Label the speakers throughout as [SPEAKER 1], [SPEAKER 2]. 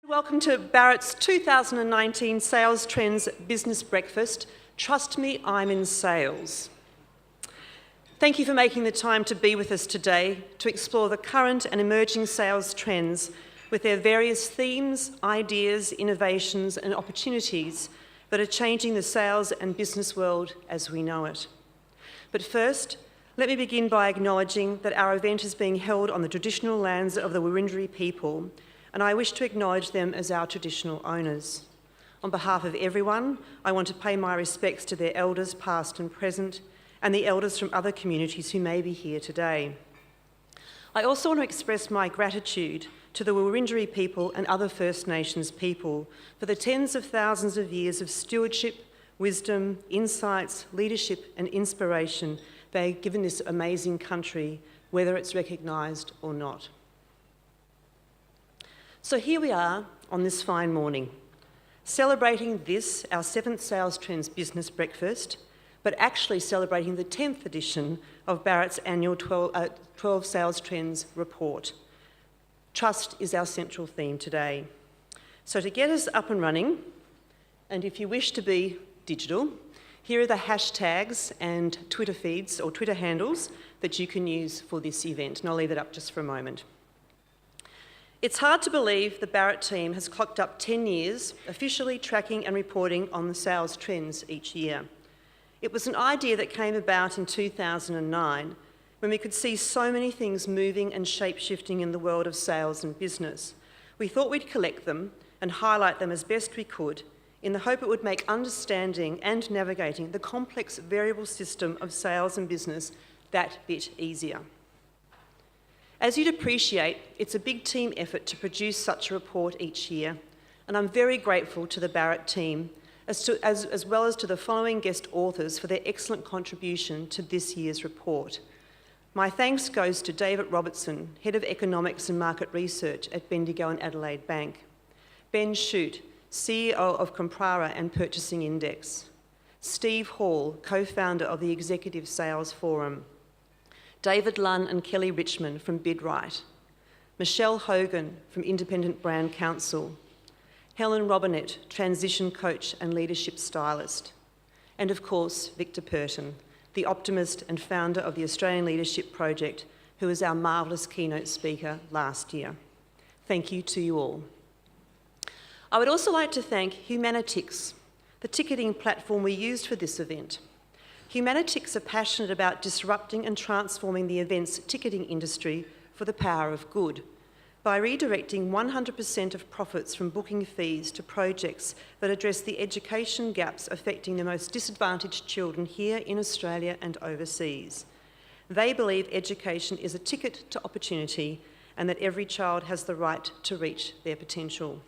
[SPEAKER 1] Welcome to Barrett's 2019 Sales Trends Business Breakfast. Trust me, I'm in sales. Thank you for making the time to be with us today to explore the current and emerging sales trends with their various themes, ideas, innovations and opportunities that are changing the sales and business world as we know it. But first, let me begin by acknowledging that our event is being held on the traditional lands of the Wurundjeri people, and I wish to acknowledge them as our traditional owners. On behalf of everyone, I want to pay my respects to their elders past and present, and the elders from other communities who may be here today. I also want to express my gratitude to the Wurundjeri people and other First Nations people for the tens of thousands of years of stewardship, wisdom, insights, leadership and inspiration they have given this amazing country, whether it's recognised or not. So here we are on this fine morning, celebrating this, our 7th Sales Trends Business Breakfast, but actually celebrating the 10th edition of Barrett's annual 12 Sales Trends report. Trust is our central theme today. So to get us up and running, and if you wish to be digital, here are the hashtags and Twitter feeds or Twitter handles that you can use for this event, and I'll leave it up just for a moment. It's hard to believe the Barrett team has clocked up 10 years officially tracking and reporting on the sales trends each year. It was an idea that came about in 2009 when we could see so many things moving and shape-shifting in the world of sales and business. We thought we'd collect them and highlight them as best we could in the hope it would make understanding and navigating the complex variable system of sales and business that bit easier. As you'd appreciate, it's a big team effort to produce such a report each year, and I'm very grateful to the Barrett team, as well as to the following guest authors for their excellent contribution to this year's report. My thanks goes to David Robertson, Head of Economics and Market Research at Bendigo and Adelaide Bank, Ben Shute, CEO of Comprara and Purchasing Index, Steve Hall, co-founder of the Executive Sales Forum, David Lunn and Kelly Richmond from BidRight, Michelle Hogan from Independent Brand Council, Helen Robinette, Transition Coach and Leadership Stylist, and of course, Victor Purton, the optimist and founder of the Australian Leadership Project, who was our marvellous keynote speaker last year. Thank you to you all. I would also like to thank Humanitix, the ticketing platform we used for this event. Humanitix are passionate about disrupting and transforming the events ticketing industry for the power of good by redirecting 100% of profits from booking fees to projects that address the education gaps affecting the most disadvantaged children here in Australia and overseas. They believe education is a ticket to opportunity and that every child has the right to reach their potential.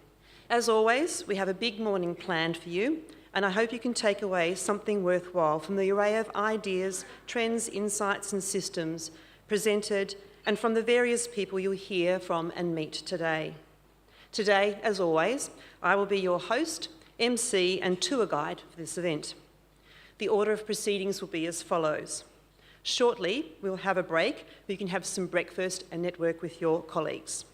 [SPEAKER 1] As always, we have a big morning planned for you, and I hope you can take away something worthwhile from the array of ideas, trends, insights and systems presented and from the various people you'll hear from and meet today. Today, as always, I will be your host, MC and tour guide for this event. The order of proceedings will be as follows. Shortly, we'll have a break where you can have some breakfast and network with your colleagues.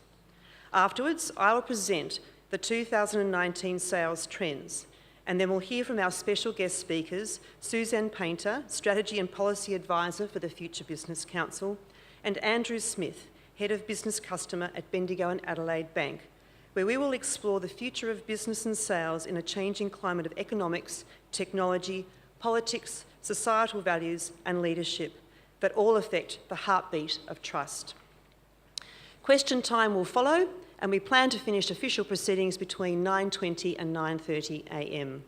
[SPEAKER 1] Afterwards, I will present the 2019 sales trends, and then we'll hear from our special guest speakers, Suzanne Painter, Strategy and Policy Advisor for the Future Business Council, and Andrew Smith, Head of Business Customer at Bendigo and Adelaide Bank, where we will explore the future of business and sales in a changing climate of economics, technology, politics, societal values and leadership that all affect the heartbeat of trust. Question time will follow, and we plan to finish official proceedings between 9:20 and 9:30 a.m.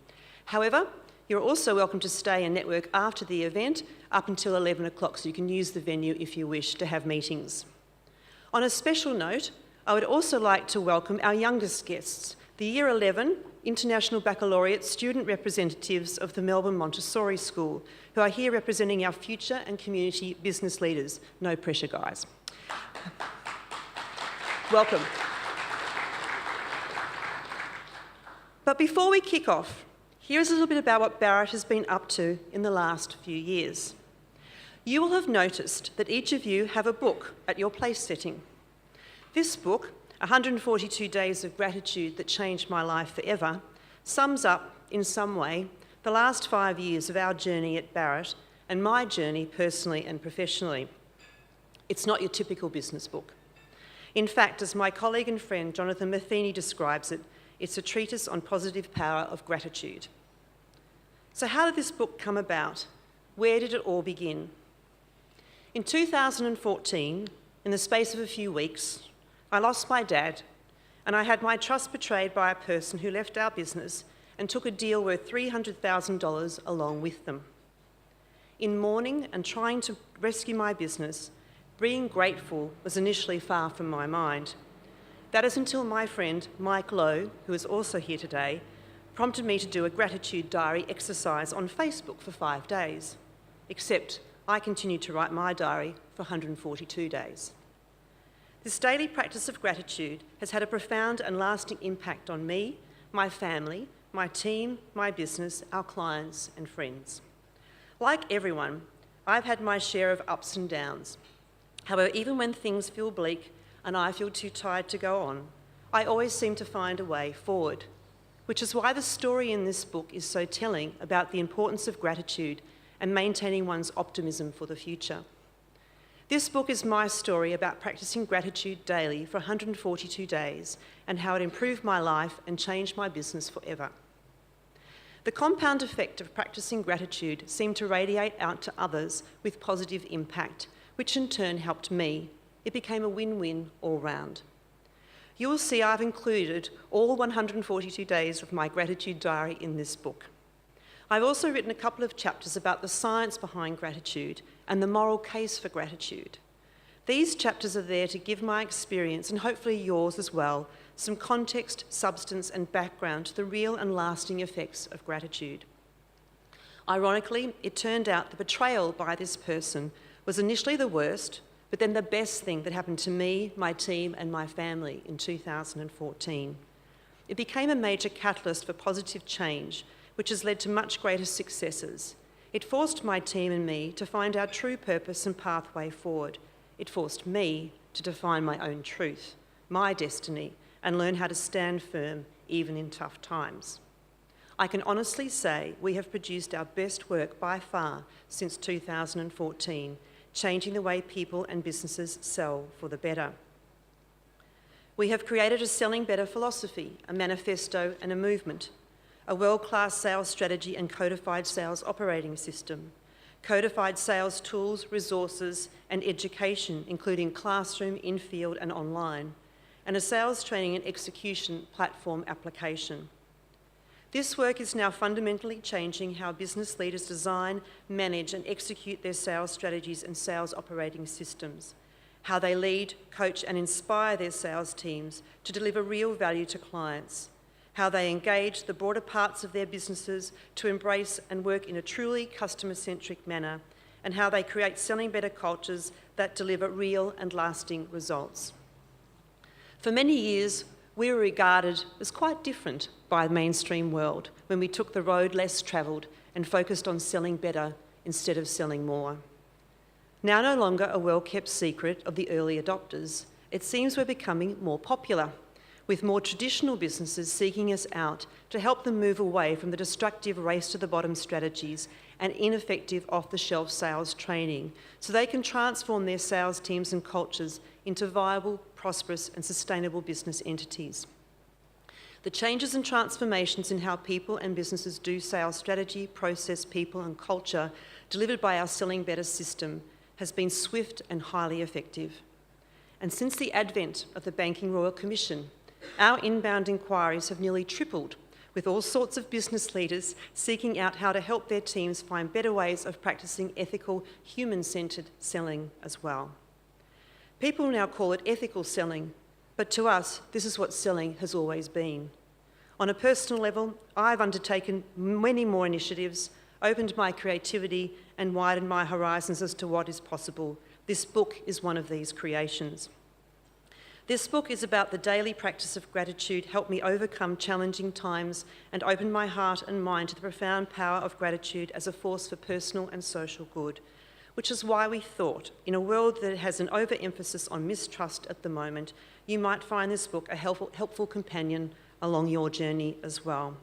[SPEAKER 1] However, you're also welcome to stay and network after the event up until 11 o'clock, so you can use the venue if you wish to have meetings. On a special note, I would also like to welcome our youngest guests, the Year 11 International Baccalaureate student representatives of the Melbourne Montessori School, who are here representing our future and community business leaders. No pressure, guys. Welcome. But before we kick off, here's a little bit about what Barrett has been up to in the last few years. You will have noticed that each of you have a book at your place setting. This book, 142 Days of Gratitude That Changed My Life Forever, sums up, in some way, the last 5 years of our journey at Barrett and my journey personally and professionally. It's not your typical business book. In fact, as my colleague and friend Jonathan Matheny describes it, it's a treatise on positive power of gratitude. So how did this book come about? Where did it all begin? In 2014, in the space of a few weeks, I lost my dad, and I had my trust betrayed by a person who left our business and took a deal worth $300,000 along with them. In mourning and trying to rescue my business, being grateful was initially far from my mind. That is until my friend Mike Lowe, who is also here today, prompted me to do a gratitude diary exercise on Facebook for 5 days. Except I continued to write my diary for 142 days. This daily practice of gratitude has had a profound and lasting impact on me, my family, my team, my business, our clients and friends. Like everyone, I've had my share of ups and downs. However, even when things feel bleak and I feel too tired to go on, I always seem to find a way forward, which is why the story in this book is so telling about the importance of gratitude and maintaining one's optimism for the future. This book is my story about practicing gratitude daily for 142 days and how it improved my life and changed my business forever. The compound effect of practicing gratitude seemed to radiate out to others with positive impact, which in turn helped me. It became a win-win all round. You will see I've included all 142 days of my gratitude diary in this book. I've also written a couple of chapters about the science behind gratitude and the moral case for gratitude. These chapters are there to give my experience, and hopefully yours as well, some context, substance and background to the real and lasting effects of gratitude. Ironically, it turned out the betrayal by this person was initially the worst, but then the best thing that happened to me, my team and my family in 2014. It became a major catalyst for positive change, which has led to much greater successes. It forced my team and me to find our true purpose and pathway forward. It forced me to define my own truth, my destiny, and learn how to stand firm even in tough times. I can honestly say we have produced our best work by far since 2014, changing the way people and businesses sell for the better. We have created a selling better philosophy, a manifesto and a movement, a world-class sales strategy and codified sales operating system, codified sales tools, resources and education, including classroom, in-field and online, and a sales training and execution platform application. This work is now fundamentally changing how business leaders design, manage and execute their sales strategies and sales operating systems, how they lead, coach and inspire their sales teams to deliver real value to clients, how they engage the broader parts of their businesses to embrace and work in a truly customer-centric manner, and how they create selling better cultures that deliver real and lasting results. For many years, we were regarded as quite different by the mainstream world when we took the road less travelled and focused on selling better instead of selling more. Now no longer a well-kept secret of the early adopters, it seems we're becoming more popular, with more traditional businesses seeking us out to help them move away from the destructive race-to-the-bottom strategies and ineffective off-the-shelf sales training so they can transform their sales teams and cultures into viable, prosperous and sustainable business entities. The changes and transformations in how people and businesses do sales strategy, process, people and culture delivered by our Selling Better system has been swift and highly effective. And since the advent of the Banking Royal Commission, our inbound inquiries have nearly tripled, with all sorts of business leaders seeking out how to help their teams find better ways of practicing ethical, human-centred selling as well. People now call it ethical selling, but to us, this is what selling has always been. On a personal level, I've undertaken many more initiatives, opened my creativity, and widened my horizons as to what is possible. This book is one of these creations. This book is about the daily practice of gratitude, helped me overcome challenging times and open my heart and mind to the profound power of gratitude as a force for personal and social good. which is why we thought, in a world that has an overemphasis on mistrust at the moment, you might find this book a helpful companion along your journey as well.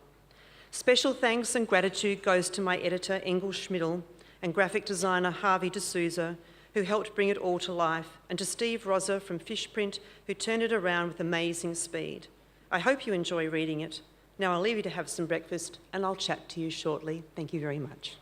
[SPEAKER 1] Special thanks and gratitude goes to my editor, Engel Schmidl, and graphic designer, Harvey D'Souza, who helped bring it all to life, and to Steve Rosa from Fishprint, who turned it around with amazing speed. I hope you enjoy reading it. Now I'll leave you to have some breakfast, and I'll chat to you shortly. Thank you very much.